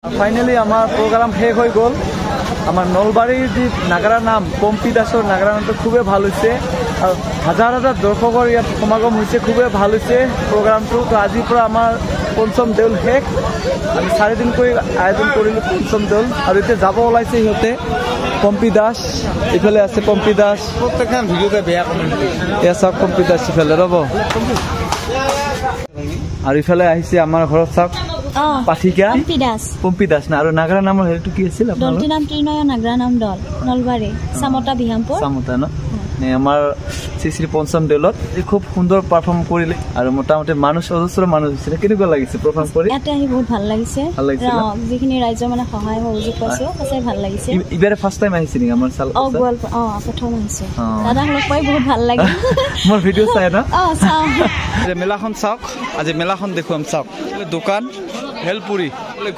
Finally আমাৰ programme শেষ হৈ গ'ল। আমাৰ নলবাৰীৰ যি নাগাৰা নাম পম্পী দাসৰ নাগাৰা নামটো খুবেই ভাল হৈছে আৰু হাজাৰ হাজাৰ দৰ্শকৰ ইয়াত সমাগম হৈছে, খুবেই ভাল হৈছে প্ৰগ্ৰামটো। তো আজিৰ পৰা আমাৰ পঞ্চম দেউল শেষ। আমি 4 দিন কৰি আয়োজন কৰিলোঁ পঞ্চম দেউল আৰু এতিয়া যাব ওলাইছে সিহঁতে। পম্পী দাস ইফালে আছে, পম্পী দাস প্ৰত্যেকখন ভিডিঅ'তে বেয়া কমেণ্ট এয়া চাওক, পম্পী দাস ইফালে ৰ'ব আৰু ইফালে আহিছে আমাৰ ঘৰত চাওক পাঠিকা পম্পী দাস না আৰু নাগাৰা নামৰ হেৰিটো কি আছিল দলটোৰ নাম ত্ৰিনয়ন নাগাৰা নাম দল, নলবাৰী চামতা বিহামপুৰ চামতা ন। আমাৰ শ্ৰী শ্ৰী পঞ্চম দেউলত খুব সুন্দৰ পাৰফৰ্ম কৰিলে আৰু মোটামুটি মানুহ অজস্ৰ মানুহ হৈছিলে। কেনেকুৱা লাগিছে পাৰফৰ্ম কৰি? ইয়াতে আহি বহুত ভাল লাগিছে, যিখিনি ৰাইজৰ মানে সহায় সহযোগ পাইছো সঁচাই ভাল লাগিছে। ইবাৰে ফাৰ্ষ্ট টাইম আহিছে নেকি আমাৰ চাল? প্ৰথম আহিছে। দাদাক লগ পাই বহুত ভাল লাগিল। মোৰ ভিডিঅ' চাই ন? চাওঁ। মেলাখন চাওক, আজি মেলাখন দেখুৱাম চাওক। দোকান ভেলপুৰি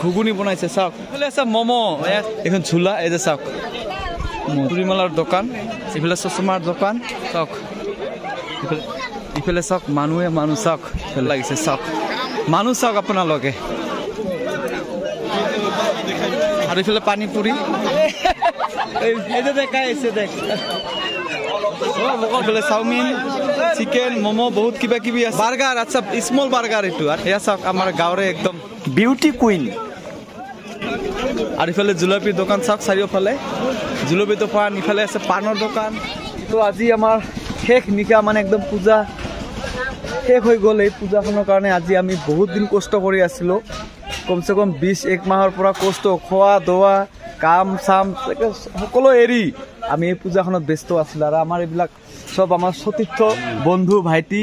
ঘুগুনি বনাইছে চাওক, আছে ম'ম' এখন ঝোলা, এই যে চাওক পুৰিমালাৰ দোকান, এইফালে চচমাৰ দোকান চাওক, ইফালে চাওক মানুহ চাওক, ভাল লাগিছে চাওক মানুহ চাওক আপোনালোকে। আৰু ইফালে পানী পুৰি এইফালে চাওমিন, চিকেন, ম'ম' বহুত কিবা কিবি আছে, বাৰ্গাৰ। আচ্ছা স্মল বাৰ্গাৰ এইটো। আৰু এয়া চাওক আমাৰ গাঁৱৰে একদম বিউটি কুইন। আৰু ইফালে জুলপীৰ দোকান চাওক, চাৰিওফালে জুলপী দোকান, ইফালে আছে পাণৰ দোকান। তো আজি আমাৰ শেষ নিশা মানে একদম পূজা শেষ হৈ গ'ল। এই পূজাখনৰ কাৰণে আজি আমি বহুত দিন কষ্ট কৰি আছিলোঁ, কমচে কম 21 মাহৰ পৰা কষ্ট, খোৱা দোৱা কাম চাম সকলো এৰি আমি এই পূজাখনত ব্যস্ত আছিলোঁ। আৰু আমাৰ এইবিলাক চব আমাৰ সতীৰ্থ বন্ধু ভাইটি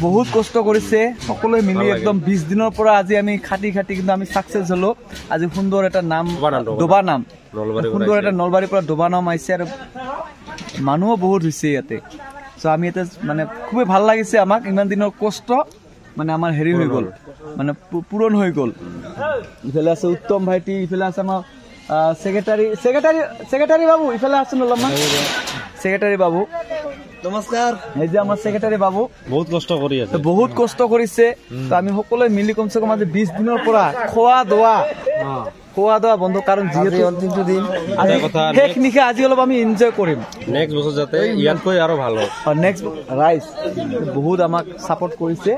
বহুত কষ্ট কৰিছে, সকলোৱে মিলি একদম 20 দিনৰ পৰা আজি আমি খাটি কিন্তু আমি ছাকচেছ হ'লো। আজি সুন্দৰ এটা নাম ডোবা নাম, সুন্দৰ এটা নলবাৰীৰ পৰা ডোবা নাম আহিছে আৰু মানুহো বহুত হৈছে ইয়াতে। চ' আমি ইয়াতে মানে খুবেই ভাল লাগিছে, আমাক ইমান দিনৰ কষ্ট মানে আমাৰ হেৰি হৈ গ'ল, মানে পূৰণ হৈ গ'ল। ইফালে আছে উত্তম ভাইটি, ইফালে আছে আমাৰ সেক্ৰেটাৰী বাবু, ইফালে আছে অলপমান সেক্ৰেটাৰী বাবু, নমস্কাৰ। এই যে আমাৰ সেক্ৰেটাৰী বাবু বহুত কষ্ট কৰিছে। তো আমি সকলোৱে মিলি কমচে কম আজি 20 দিনৰ পৰা খোৱা দোৱা বন্ধ, কাৰণ যিহেতু অন্তিমটো দিন শেষ নিশা আজি অলপ আমি এনজয় কৰিম। নেক্সট বছৰ যাতে ইয়াতকৈ আৰু ভাল হয়। নেক্সট ৰাইজ বহুত আমাক ছাপোৰ্ট কৰিছে।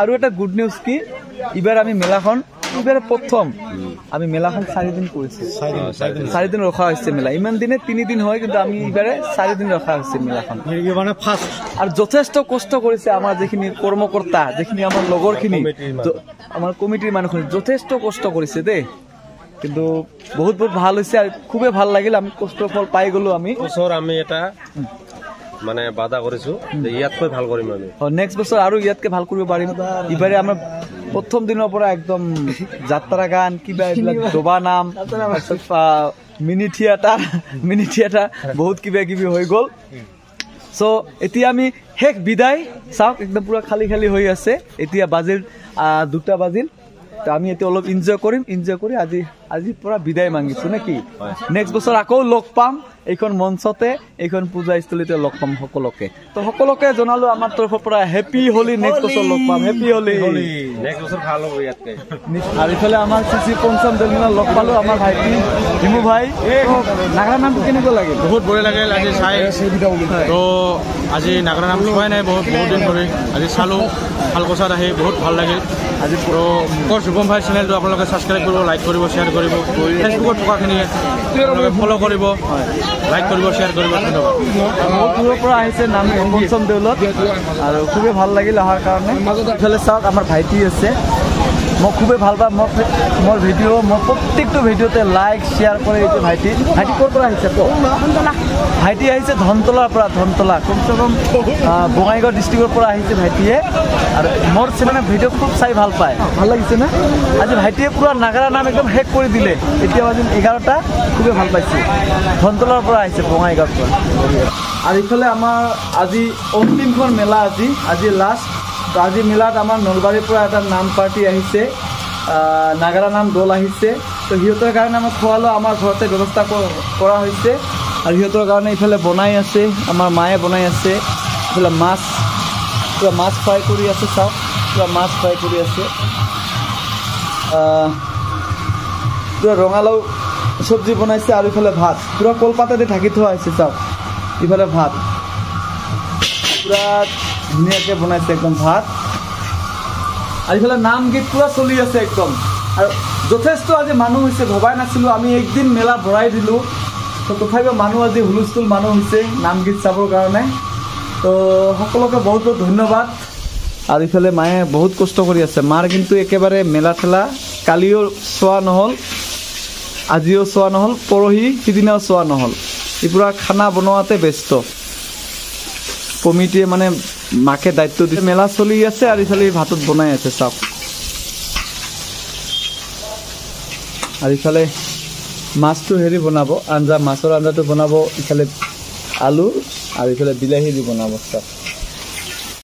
আৰু এটা গুড নিউজ কি, এইবাৰ আমি মেলাখন প্ৰথম আমি মেলাখন 4 দিন কৰিছো, 4 দিন ৰখা হৈছে মেলা। ইমান দিনে 3 দিন হয়, কিন্তু আমি এইবাৰে 4 দিন ৰখা হৈছে মেলাখন। আৰু যথেষ্ট কষ্ট কৰিছে আমাৰ যিখিনি কৰ্মকৰ্তা, যিখিনি আমাৰ লগৰখিনি, আমাৰ কমিটিৰ মানুহখিনি যথেষ্ট কষ্ট কৰিছে দেই। কিন্তু বহুত ভাল হৈছে আৰু খুবেই ভাল লাগিল, আমি কষ্টৰ ফল পাই গ'লো। আমি এটা মানে বাধা কৰিছো যে ইয়াতকৈ ভাল কৰিম আমি, নেক্সট বছৰ আৰু ইয়াতকে ভাল কৰিব পাৰিম। ইবাৰে আমাৰ প্ৰথম দিনৰ পৰা একদম যাত্ৰা গান, কিবা এইবিলাক ডোবা নাম, মিনি থিয়েটাৰ বহুত কিবা কিবি হৈ গ'ল। চ' এতিয়া আমি শেষ বিদায় চাওক, একদম পুৰা খালী হৈ আছে। এতিয়া বাজিল 2টা বাজিল। তো আমি এতিয়া অলপ এনজয় কৰি আজিৰ পৰা বিদায় মাগিছো নেকি। নেক্সট বছৰ আকৌ লগ পাম এইখন মঞ্চতে, এইখন পূজাস্থলীতে লগ পাম সকলোকে। তো সকলোকে জনালো আমাৰ তৰফৰ পৰা হেপী হোলী। নেক্সট বছৰ লগ পাম, হেপী হোলী। নেক্সট বছৰ ভাল হ'ব ইয়াতকে। আৰু ইফালে আমাৰ শ্ৰী পঞ্চম দেউল লগ পালো, আমাৰ ভাইটি হিমু ভাই। নাগাৰা নামটো কেনেকুৱা লাগে? বহুত বঢ়িয়া লাগিল আজি চাই। তো আজি নাগাৰা নাম চোৱাই নাই বহুত দিন ধৰি, আজি চালোঁ। শালকচাত আহি বহুত ভাল লাগিল আজি। কোচ শুভম ভাই চেনেলটো আপোনালোকে ছাবস্ক্ৰাইব কৰিব, লাইক কৰিব, শ্বেয়াৰ কৰিব। ফেচবুকত থকাখিনি ফ'ল' কৰিব, লাইক কৰিব, শ্বেয়াৰ কৰিব। ধন্যবাদ। বহুত দূৰৰ পৰা আহিছে নাম পঞ্চম দেউলত আৰু খুবেই ভাল লাগিল অহাৰ কাৰণে। ইফালে চাওক আমাৰ ভাইটি আছে, মই খুবেই ভাল পাওঁ। মোৰ ভিডিঅ' মই প্ৰত্যেকটো ভিডিঅ'তে লাইক শ্বেয়াৰ কৰে। এইটো ভাইটি ক'ৰ পৰা আহিছে? ভাইটি আহিছে ধনতলাৰ পৰা, কমচে কম বঙাইগাঁও ডিষ্ট্ৰিক্টৰ পৰা আহিছে ভাইটিয়ে। আৰু মোৰ চেনেলৰ ভিডিঅ' খুব চাই ভাল পায়, ভাল লাগিছে না? আজি ভাইটিয়ে পুৰা নাগাৰা নাম একদম শেষ কৰি দিলে। এতিয়া আজি 11টা, খুবেই ভাল পাইছোঁ। ধনতলাৰ পৰা আহিছে, বঙাইগাঁৱৰ পৰা। আৰু ইফালে আমাৰ আজি অন্তিমখন মেলা, আজি লাষ্ট। তো আজি মেলাত আমাৰ নলবাৰীৰ পৰা এটা নাম পাৰ্টি আহিছে, নাগাৰা নাম দল আহিছে। তো সিহঁতৰ কাৰণে আমাৰ খোৱা লোৱা আমাৰ ঘৰতে ব্যৱস্থা কৰা হৈছে। আৰু সিহঁতৰ কাৰণে ইফালে বনাই আছে, আমাৰ মায়ে বনাই আছে। ইফালে মাছ ফ্ৰাই কৰি আছে, চাওক পুৰা মাছ ফ্ৰাই কৰি আছে। পুৰা ৰঙালাও চব্জি বনাইছে আৰু ইফালে ভাত পুৰা কলপাতেদি ঢাকি থোৱা হৈছে চাওক ইফালে ভাত পুৰা ধুনীয়াকৈ বনাইছে একদম ভাত আৰু ইফালে নাম গীত পুৰা চলি আছে একদম আৰু যথেষ্ট আজি মানুহ হৈছে ভবাই নাছিলোঁ আমি একদিন মেলা ভৰাই দিলোঁ তো তথাপিও মানুহ আজি হুলস্থুল মানুহ হৈছে নাম গীত চাবৰ কাৰণে তো সকলোকে বহুত বহুত ধন্যবাদ আৰু ইফালে মায়ে বহুত কষ্ট কৰি আছে মাৰ কিন্তু একেবাৰে মেলা ঠেলা কালিও চোৱা নহ'ল আজিও চোৱা নহ'ল পৰহি সিদিনাও চোৱা নহ'ল ই পুৰা খানা বনোৱাতে ব্যস্ত কমিটিয়ে মানে মাকে দায়িত্ব দিছে মেলা চলি আছে আৰু ইফালে ভাতত বনাই আছে চাওক আৰু ইফালে মাছটো হেৰি বনাব আঞ্জা মাছৰ আঞ্জাটো বনাব ইফালে আলু আৰু ইফালে বিলাহী দি বনাব চাওক